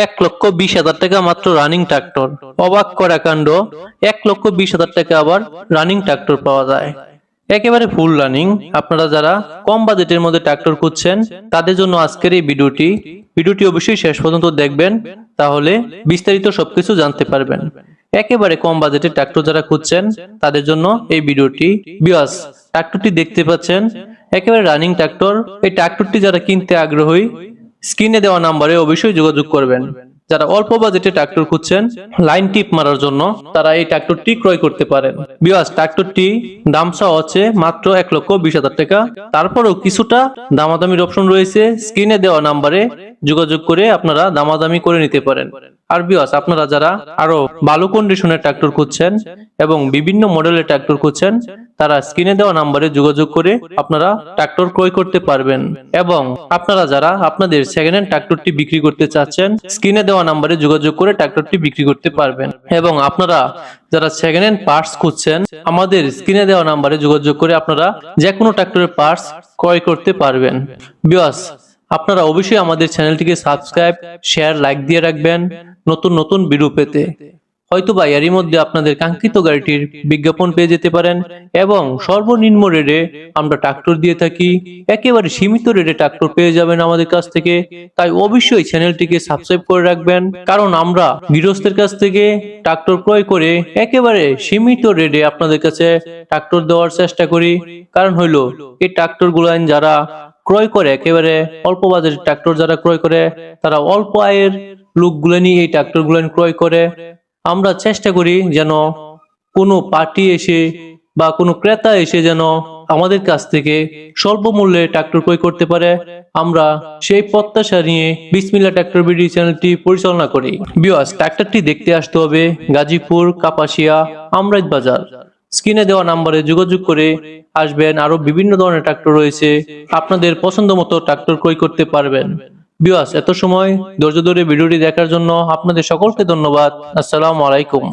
1,20,000 টাকা মাত্র running tractor. অবাক করা কাণ্ড, 1,20,000 টাকা আবার রানিং ট্রাক্টর পাওয়া যায়। একেবারে ফুল রানিং। আপনারা যারা কম বাজেটের মধ্যে ট্রাক্টর খুঁজছেন তাদের জন্য আজকের এই ভিডিওটি অবশ্যই শেষ পর্যন্ত দেখবেন, তাহলে বিস্তারিত সবকিছু জানতে পারবেন। একেবারে কম বাজেটের ট্রাক্টর যারা খুঁজছেন তাদের জন্য এই ভিডিওটি। ভিউয়ার্স, ট্রাক্টরটি দেখতে পাচ্ছেন একেবারে রানিং ট্রাক্টর। এই ট্রাক্টরটি যারা কিনতে আগ্রহী স্ক্রিনে দেওয়া নাম্বারে অবশ্যই যোগাযোগ করবেন। যারা অল্প বাজেটে ট্রাক্টর খুঁজছেন লাইন টিপ মারার জন্য তারা এই ট্রাক্টরটি ক্রয় করতে পারেন। ভিউয়ার্স, ট্রাক্টরটি দাম চাওয়া হচ্ছে মাত্র 1,20,000 টাকা। তারপরেও কিছুটা দামাদামির অপশন রয়েছে, স্ক্রিনে দেওয়া নাম্বারে যোগাযোগ করে আপনারা দামাদামি করে নিতে পারেন। আর ভিউয়ার্স, আপনারা যারা আরো ভালো কন্ডিশনের ট্রাক্টর খুঁজছেন এবং বিভিন্ন মডেলের ট্রাক্টর খুঁজছেন তারা স্ক্রিনে দেওয়া নাম্বারে যোগাযোগ করে আপনারা ট্রাক্টর ক্রয় করতে পারবেন। এবং আপনারা যারা আপনাদের সেকেন্ড হ্যান্ড ট্রাক্টরটি বিক্রি করতে চাচ্ছেন স্ক্রিনে দেওয়া নাম্বারে যোগাযোগ করে ট্রাক্টরটি বিক্রি করতে পারবেন। এবং আপনারা যারা সেকেন্ড হ্যান্ড পার্টস খুঁজছেন আমাদের স্ক্রিনে দেওয়া নাম্বারে যোগাযোগ করে আপনারা যে কোনো ট্রাক্টরের পার্টস ক্রয় করতে পারবেন। ভিউয়ার্স, আপনারা অবশ্যই আমাদের চ্যানেলটিকে সাবস্ক্রাইব, শেয়ার, লাইক দিয়ে রাখবেন নতুন নতুন ভিডিও পেতে। হয়তোবা এরই মধ্যে আপনাদের কাঙ্ক্ষিত গাড়িটির বিজ্ঞাপন পেয়ে যেতে পারেন। এবং সর্বনিম্ন রেটে আমরা ট্রাক্টর দিয়ে থাকি, একেবারে সীমিত রেটে ট্রাক্টর পেয়ে যাবেন আমাদের কাছ থেকে। তাই অবশ্যই চ্যানেলটিকে সাবস্ক্রাইব করে রাখবেন, কারণ আমরা গৃহস্থের কাছ থেকে ট্রাক্টর ক্রয় করে একেবারে সীমিত রেটে আপনাদের কাছে ট্রাক্টর দেওয়ার চেষ্টা করি। কারণ হইলো এই ট্রাক্টর গুলান যারা ক্রয় করে, একেবারে অল্প বাজেটের ট্রাক্টর যারা ক্রয় করে তারা অল্প আয়ের লোকগুলো নিয়ে এই ট্রাক্টর গুলো ক্রয় করে। আমরা চেষ্টা করি যেন কোনো পার্টি এসে বা কোনো ক্রেতা এসে যেন আমাদের কাছ থেকে স্বল্প মূল্যে ট্রাক্টর ক্রয় করতে পারে। আমরা সেই প্রত্যাশা নিয়ে বিসমিল্লাহ ট্রাক্টর বিডি চ্যানেলটি পরিচালনা করি। ভিউয়ার্স, ট্রাক্টরটি দেখতে আসতে হবে গাজীপুর কাপাসিয়া আমরাইত বাজার। স্ক্রিনে দেওয়া নাম্বারে যোগাযোগ করে আসবেন। আরো বিভিন্ন ধরনের ট্রাক্টর রয়েছে, আপনাদের পছন্দ মতো ট্রাক্টর ক্রয় করতে পারবেন। ভিউয়ার্স, এত সময় ধৈর্য ধরে ভিডিওটি দেখার জন্য আপনাদের সকলকে ধন্যবাদ। আসসালামু আলাইকুম।